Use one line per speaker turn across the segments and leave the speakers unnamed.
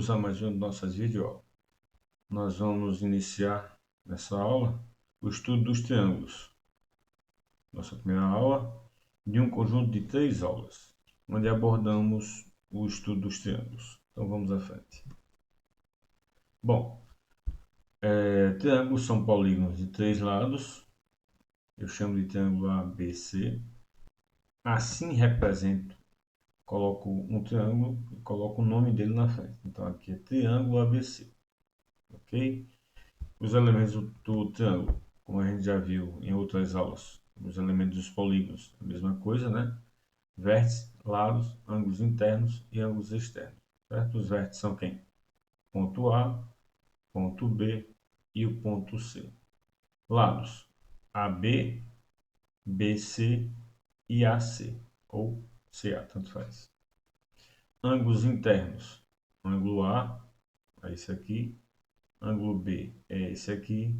Bem-vindos a mais uma de nossas videoaulas. Nós vamos iniciar nessa aula o estudo dos triângulos. Nossa primeira aula de um conjunto de 3 aulas, onde abordamos o estudo dos triângulos. Então vamos à frente. Bom, triângulos são polígonos de 3 lados. Eu chamo de triângulo ABC. Assim represento, coloco um triângulo e coloco o nome dele na frente. Então aqui é triângulo ABC. Ok? Os elementos do triângulo, como a gente já viu em outras aulas, os elementos dos polígonos, a mesma coisa, né? Vértices, lados, ângulos internos e ângulos externos. Certo? Os vértices são quem? Ponto A, ponto B e o ponto C. Lados, AB, BC e AC, ou CA, tanto faz. Ângulos internos, ângulo A é esse aqui, ângulo B é esse aqui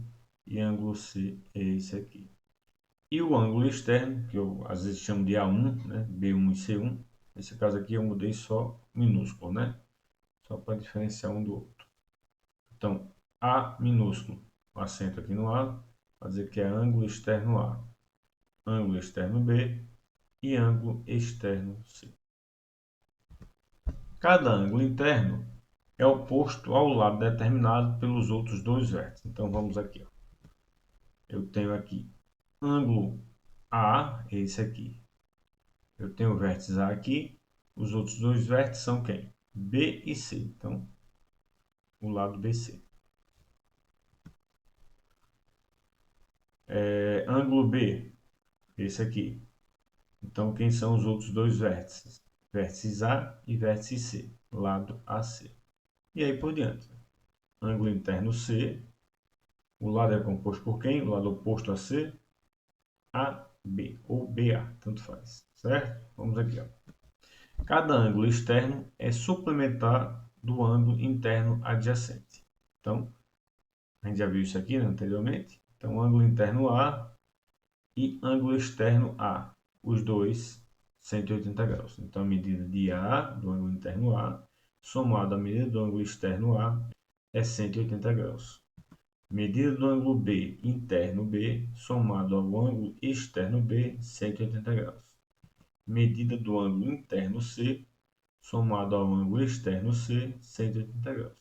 e ângulo C é esse aqui. E o ângulo externo, que eu às vezes chamo de A1, né? B1 e C1, nesse caso aqui eu mudei só minúsculo, né? Só para diferenciar um do outro. Então, A minúsculo, o acento aqui no A, vai dizer que é ângulo externo A, ângulo externo B e ângulo externo C. Cada ângulo interno é oposto ao lado determinado pelos outros dois vértices. Então vamos aqui, ó. Eu tenho aqui ângulo A, esse aqui. Eu tenho o vértice A aqui, os outros dois vértices são quem? B e C. Então, o lado BC. Ângulo B, esse aqui. Então, quem são os outros dois vértices? Vértices A e vértice C, lado AC. E aí por diante. Ângulo interno C, o lado é composto por quem? O lado oposto a C, AB ou BA, tanto faz, certo? Vamos aqui, ó. Cada ângulo externo é suplementar do ângulo interno adjacente. Então, a gente já viu isso aqui, né, anteriormente. Então, ângulo interno A e ângulo externo A, os dois 180 graus. Então, a medida de A, do ângulo interno A, somado à medida do ângulo externo A, é 180 graus. Medida do ângulo B, interno B, somado ao ângulo externo B, 180 graus. Medida do ângulo interno C, somado ao ângulo externo C, 180 graus.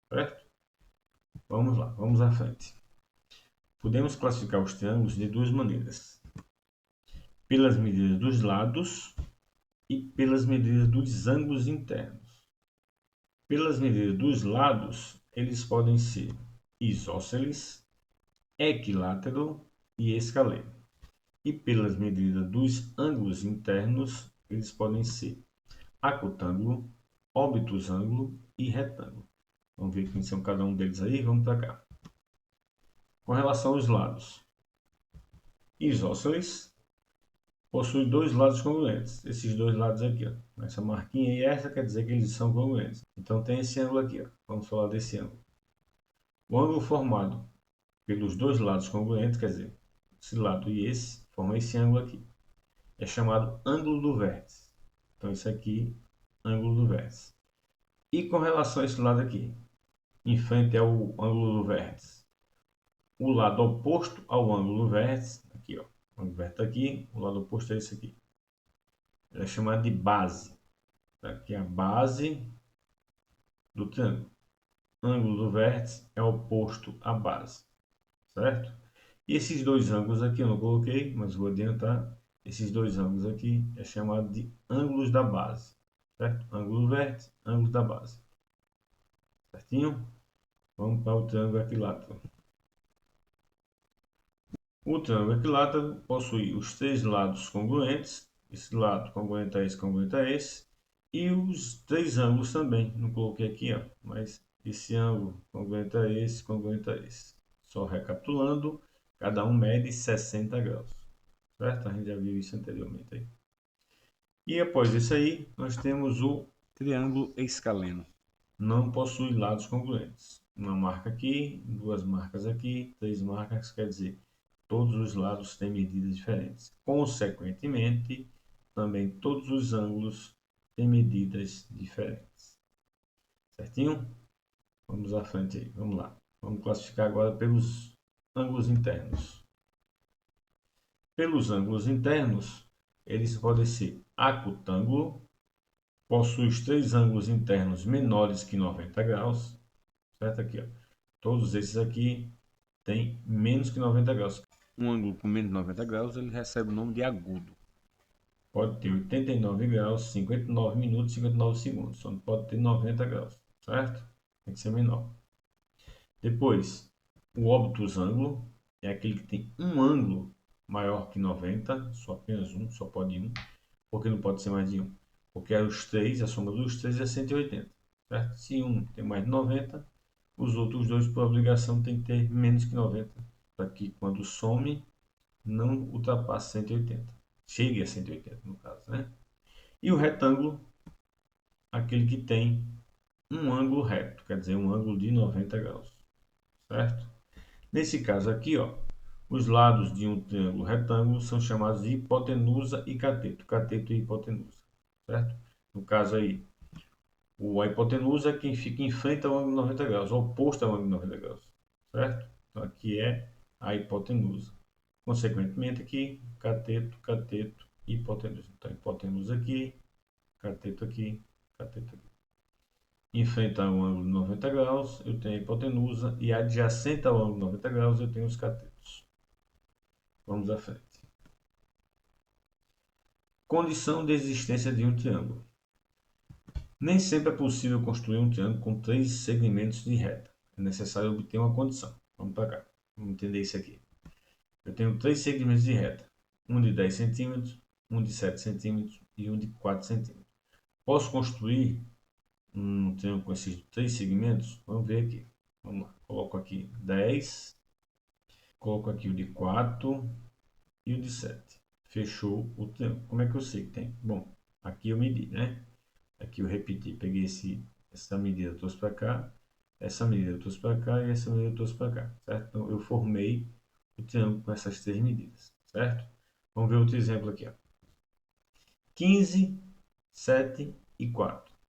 Certo? Vamos lá, vamos à frente. Podemos classificar os triângulos de duas maneiras: pelas medidas dos lados e pelas medidas dos ângulos internos. Pelas medidas dos lados, eles podem ser isósceles, equilátero e escaleno. E pelas medidas dos ângulos internos, eles podem ser acutângulo, obtusângulo e retângulo. Vamos ver quem são cada um deles aí, vamos para cá. Com relação aos lados, isósceles possui dois lados congruentes. Esses dois lados aqui, ó. Essa marquinha e essa quer dizer que eles são congruentes. Então tem esse ângulo aqui, ó. Vamos falar desse ângulo. O ângulo formado pelos dois lados congruentes, quer dizer, esse lado e esse, forma esse ângulo aqui. É chamado ângulo do vértice. Então isso aqui, ângulo do vértice. E com relação a esse lado aqui, em frente ao ângulo do vértice, o lado oposto ao ângulo do vértice, aqui ó, o ângulo do vértice aqui, o lado oposto é esse aqui. Ele é chamado de base. Aqui é a base do triângulo. Ângulo do vértice é oposto à base, certo? E esses dois ângulos aqui eu não coloquei, mas vou adiantar. Esses dois ângulos aqui é chamado de ângulos da base, certo? Ângulo do vértice, ângulo da base. Certinho? Vamos para o triângulo equilátero. O triângulo equilátero possui os três lados congruentes. Esse lado congruente a esse. E os três ângulos também. Não coloquei aqui, ó, mas esse ângulo congruente a esse, congruente a esse. Só recapitulando, cada um mede 60 graus. Certo? A gente já viu isso anteriormente aí. E após isso aí, nós temos o triângulo escaleno. Não possui lados congruentes. Uma marca aqui, duas marcas aqui, três marcas, quer dizer, todos os lados têm medidas diferentes. Consequentemente, também todos os ângulos têm medidas diferentes. Certinho? Vamos à frente aí, vamos lá. Vamos classificar agora pelos ângulos internos. Pelos ângulos internos, eles podem ser acutângulo, possui os três ângulos internos menores que 90 graus, certo? Aqui, ó. Todos esses aqui têm menos que 90 graus. Um ângulo com menos de 90 graus, ele recebe o nome de agudo. Pode ter 89 graus, 59 minutos, 59 segundos. Só não pode ter 90 graus, certo? Tem que ser menor. Depois, o obtusângulo é aquele que tem um ângulo maior que 90, só apenas um, só pode um, porque não pode ser mais de um. Porque os três, a soma dos três é 180, certo? Se um tem mais de 90, os outros dois, por obrigação, tem que ter menos que 90, para que quando some, não ultrapasse 180. Chegue a 180, no caso, né? E o retângulo, aquele que tem um ângulo reto, quer dizer, um ângulo de 90 graus, certo? Nesse caso aqui, ó, os lados de um triângulo retângulo são chamados de hipotenusa e cateto. Cateto e hipotenusa, certo? No caso aí, a hipotenusa é quem fica em frente ao ângulo de 90 graus, oposto ao ângulo de 90 graus, certo? Então aqui é a hipotenusa. Consequentemente aqui, cateto, cateto, hipotenusa. Então hipotenusa aqui, cateto aqui, cateto aqui. Enfrenta um ângulo de 90 graus, eu tenho a hipotenusa, e adjacente ao ângulo de 90 graus, eu tenho os catetos. Vamos à frente. Condição de existência de um triângulo. Nem sempre é possível construir um triângulo com três segmentos de reta. É necessário obter uma condição. Vamos para cá. Vamos entender isso aqui. Eu tenho três segmentos de reta. Um de 10 centímetros, um de 7 centímetros e um de 4 centímetros. Posso construir um triângulo com esses três segmentos? Vamos ver aqui. Vamos lá. Coloco aqui 10. Coloco aqui o de 4 e o de 7. Fechou o triângulo. Como é que eu sei que tem? Bom, aqui eu medi, né? Aqui eu repeti, peguei essa medida, trouxe para cá, essa medida eu trouxe para cá e essa medida eu trouxe para cá, certo? Então eu formei o triângulo com essas três medidas, certo? Vamos ver outro exemplo aqui, ó. 15, 7 e 4. Vou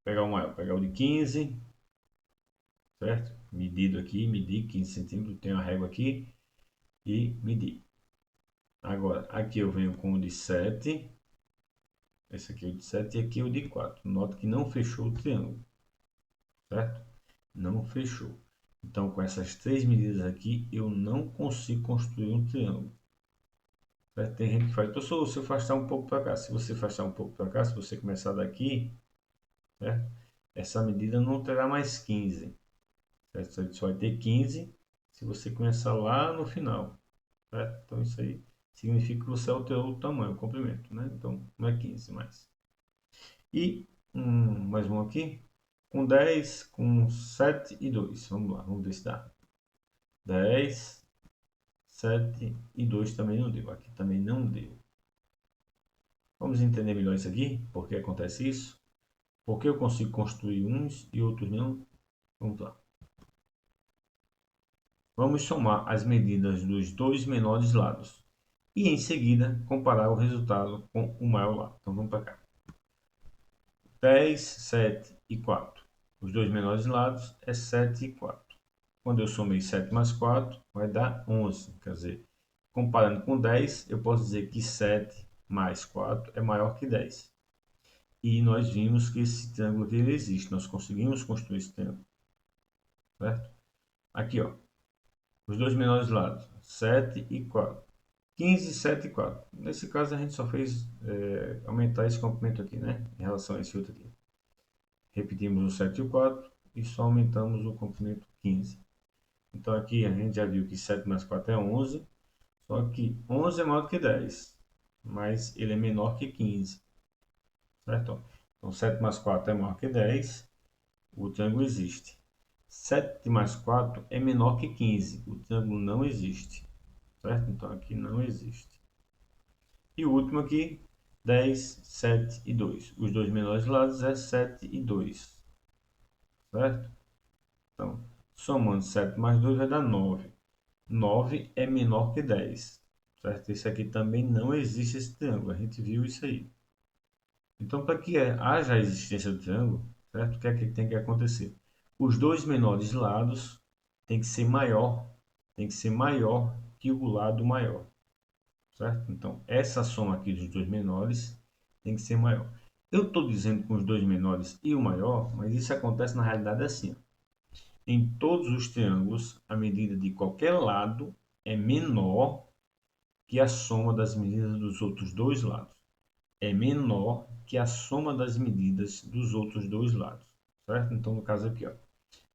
pegar o maior, pegar o de 15, certo? Medido aqui, medi 15 centímetros, tenho a régua aqui e medi. Agora, aqui eu venho com o de 7. Esse aqui é o de 7 e aqui é o de 4. Nota que não fechou o triângulo, certo? Não fechou. Então, com essas três medidas aqui, eu não consigo construir um triângulo. Certo? Tem gente que faz, professor, se eu afastar um pouco para cá, se você afastar um pouco para cá, se você começar daqui, certo? Essa medida não terá mais 15. Certo? Você só vai ter 15 se você começar lá no final. Certo? Então, isso aí significa que você alterou o tamanho, o comprimento, né? Então, não é 15 mais. E mais um aqui, com 10, com 7 e 2. Vamos lá, vamos ver se dá. 10, 7 e 2 também não deu. Aqui também não deu. Vamos entender melhor isso aqui? Por que acontece isso? Por que eu consigo construir uns e outros não? Vamos lá. Vamos somar as medidas dos dois menores lados. E em seguida comparar o resultado com o maior lado. Então vamos para cá. 10, 7 e 4. Os dois menores lados é 7 e 4. Quando eu somei 7 mais 4, vai dar 11. Quer dizer, comparando com 10, eu posso dizer que 7 mais 4 é maior que 10. E nós vimos que esse triângulo aqui ele existe. Nós conseguimos construir esse triângulo. Certo? Aqui, ó. Os dois menores lados, 7 e 4. 15, 7 e 4. Nesse caso, a gente só fez aumentar esse comprimento aqui, né? Em relação a esse outro aqui. Repetimos o 7 e o 4 e só aumentamos o comprimento 15. Então, aqui a gente já viu que 7 mais 4 é 11. Só que 11 é maior do que 10. Mas ele é menor que 15. Certo? Então, 7 mais 4 é maior que 10. O triângulo existe. 7 mais 4 é menor que 15. O triângulo não existe. Certo? Então, aqui não existe. E o último aqui, 10, 7 e 2. Os dois menores lados é 7 e 2. Certo? Então, somando 7 mais 2 vai dar 9. 9 é menor que 10. Certo? Esse aqui também não existe esse triângulo. A gente viu isso aí. Então, para que haja a existência do triângulo, certo? O que é que tem que acontecer? Os dois menores lados tem que ser maior que o lado maior, certo? Então, essa soma aqui dos dois menores tem que ser maior. Eu estou dizendo com os dois menores e o maior, mas isso acontece na realidade assim. Ó. Em todos os triângulos, a medida de qualquer lado é menor que a soma das medidas dos outros dois lados. É menor que a soma das medidas dos outros dois lados, certo? Então, no caso aqui, ó.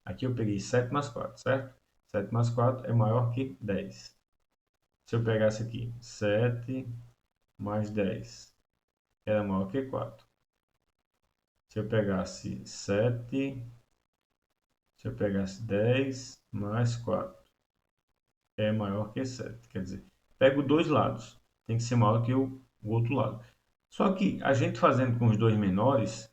Aqui eu peguei 7 mais 4, certo? 7 mais 4 é maior que 10. Se eu pegasse aqui 7 mais 10, era maior que 4. Se eu pegasse 7, se eu pegasse 10 mais 4, é maior que 7. Quer dizer, pego dois lados, tem que ser maior que o outro lado. Só que a gente fazendo com os dois menores,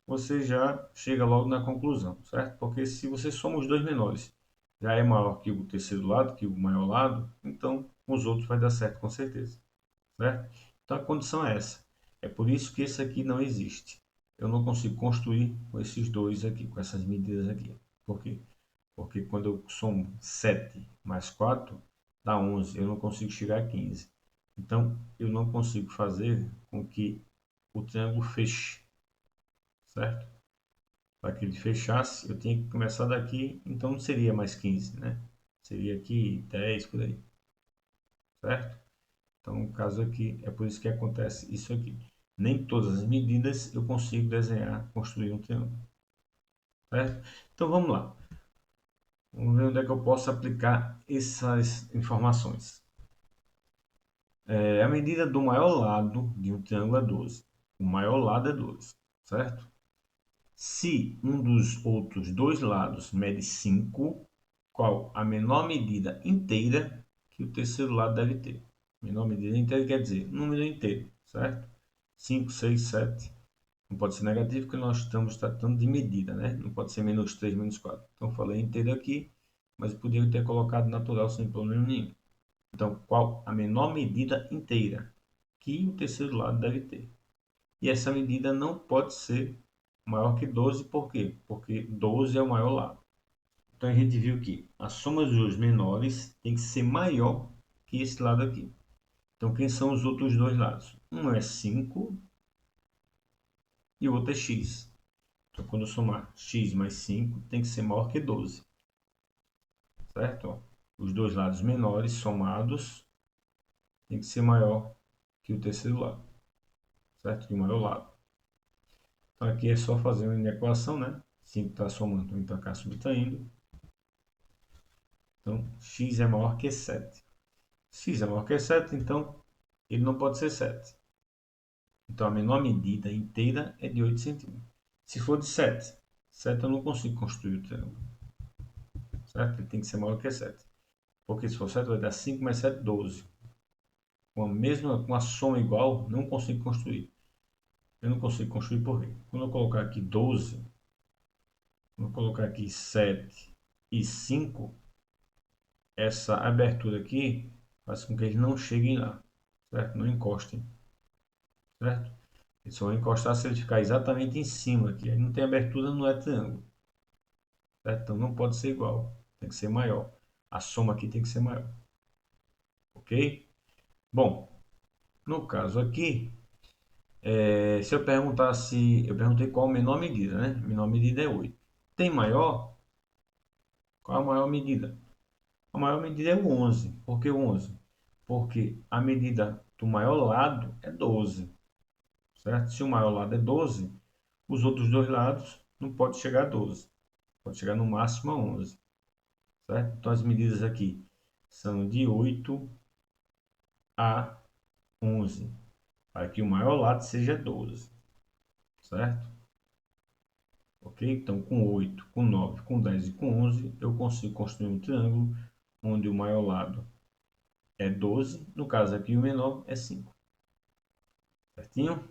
você já chega logo na conclusão, certo? Porque se você soma os dois menores, já é maior que o terceiro lado, que o maior lado, então os outros vai dar certo com certeza, certo? Então a condição é essa. É por isso que esse aqui não existe. Eu não consigo construir com esses dois aqui, com essas medidas aqui. Por quê? Porque quando eu somo 7 mais 4, dá 11. Eu não consigo chegar a 15. Então, eu não consigo fazer com que o triângulo feche, certo? Para que ele fechasse, eu tinha que começar daqui, então não seria mais 15, né? Seria aqui 10 por aí, certo? Então, no caso aqui, é por isso que acontece isso aqui. Nem todas as medidas eu consigo desenhar, construir um triângulo, certo? Então, vamos lá. Vamos ver onde é que eu posso aplicar essas informações. A medida do maior lado de um triângulo é 12. O maior lado é 12, certo? Se um dos outros dois lados mede 5, qual a menor medida inteira que o terceiro lado deve ter? Menor medida inteira quer dizer número inteiro, certo? 5, 6, 7. Não pode ser negativo porque nós estamos tratando de medida, né? Não pode ser menos 3, menos 4. Então, falei inteiro aqui, mas eu poderia ter colocado natural sem problema nenhum. Então, qual a menor medida inteira que o terceiro lado deve ter? E essa medida não pode ser maior que 12, por quê? Porque 12 é o maior lado. Então, a gente viu que a soma dos menores tem que ser maior que esse lado aqui. Então, quem são os outros dois lados? Um é 5 e o outro é x. Então, quando eu somar x mais 5, tem que ser maior que 12. Certo? Os dois lados menores somados tem que ser maior que o terceiro lado. Certo? Que o maior lado. Então, aqui é só fazer uma equação, né? 5 está somando, então cá subtraindo. Então, x é maior que 7. X é maior que 7, então ele não pode ser 7. Então, a menor medida inteira é de 8 centímetros. Se for de 7, 7 eu não consigo construir o triângulo. Certo? Ele tem que ser maior que 7. Porque se for 7, vai dar 5 mais 7, 12. Com a soma igual, não consigo construir. Eu não consigo construir por quê? Quando eu colocar aqui 12, quando eu colocar aqui 7 e 5, essa abertura aqui faz com que eles não cheguem lá, certo? Não encostem, certo? Eles só vão encostar se ele ficar exatamente em cima aqui. Aí não tem abertura, não é triângulo, certo? Então não pode ser igual, tem que ser maior. A soma aqui tem que ser maior, ok? Bom, no caso aqui, se eu perguntasse, eu perguntei qual a menor medida, né? A menor medida é 8. Tem maior? Qual a maior medida? A maior medida é o 11. Por que o 11? Porque a medida do maior lado é 12, certo? Se o maior lado é 12, os outros dois lados não pode chegar a 12. Pode chegar no máximo a 11, certo? Então as medidas aqui são de 8 a 11, para que o maior lado seja 12, certo? Ok? Então com 8, com 9, com 10 e com 11 eu consigo construir um triângulo onde o maior lado é 12, no caso aqui o menor é 5. Certinho?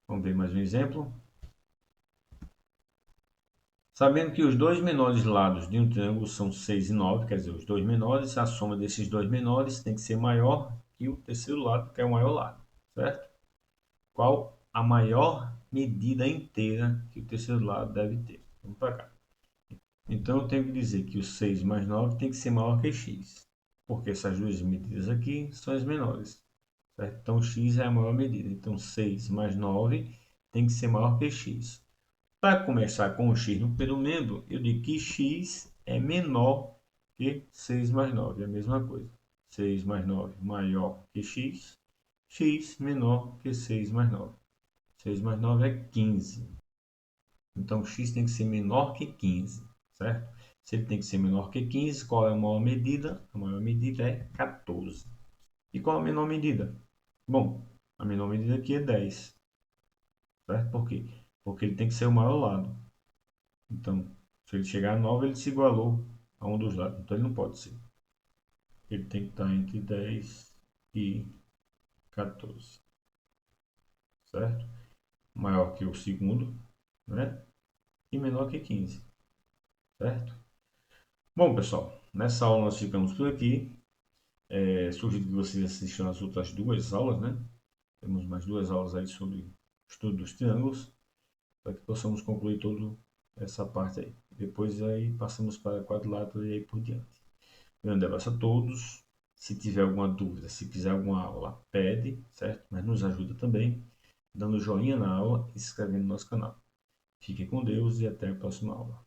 Vamos ver mais um exemplo. Sabendo que os dois menores lados de um triângulo são 6 e 9, quer dizer, os dois menores, a soma desses dois menores tem que ser maior que o terceiro lado, que é o maior lado, certo? Qual a maior medida inteira que o terceiro lado deve ter. Vamos para cá. Então, eu tenho que dizer que o 6 mais 9 tem que ser maior que x, porque essas duas medidas aqui são as menores, certo? Então, x é a maior medida. Então, 6 mais 9 tem que ser maior que x. Para começar com o x no primeiro membro, eu digo que x é menor que 6 mais 9, é a mesma coisa. 6 mais 9 maior que x, x menor que 6 mais 9. 6 mais 9 é 15. Então, x tem que ser menor que 15, certo? Se ele tem que ser menor que 15, qual é a maior medida? A maior medida é 14. E qual a menor medida? Bom, a menor medida aqui é 10, certo? Por quê? Porque ele tem que ser o maior lado. Então, se ele chegar a 9, ele se igualou a um dos lados. Então, ele não pode ser. Ele tem que estar entre 10 e 14, certo? Maior que o segundo, né? E menor que 15, certo? Bom, pessoal, nessa aula nós ficamos por aqui. Sugiro que vocês assistam as outras duas aulas, né? Temos mais duas aulas aí sobre o estudo dos triângulos, para que possamos concluir toda essa parte aí. Depois aí passamos para quadrilátero e aí por diante. Grande abraço a todos. Se tiver alguma dúvida, se quiser alguma aula, pede, certo? Mas nos ajuda também, dando joinha na aula e se inscrevendo no nosso canal. Fique com Deus e até a próxima aula.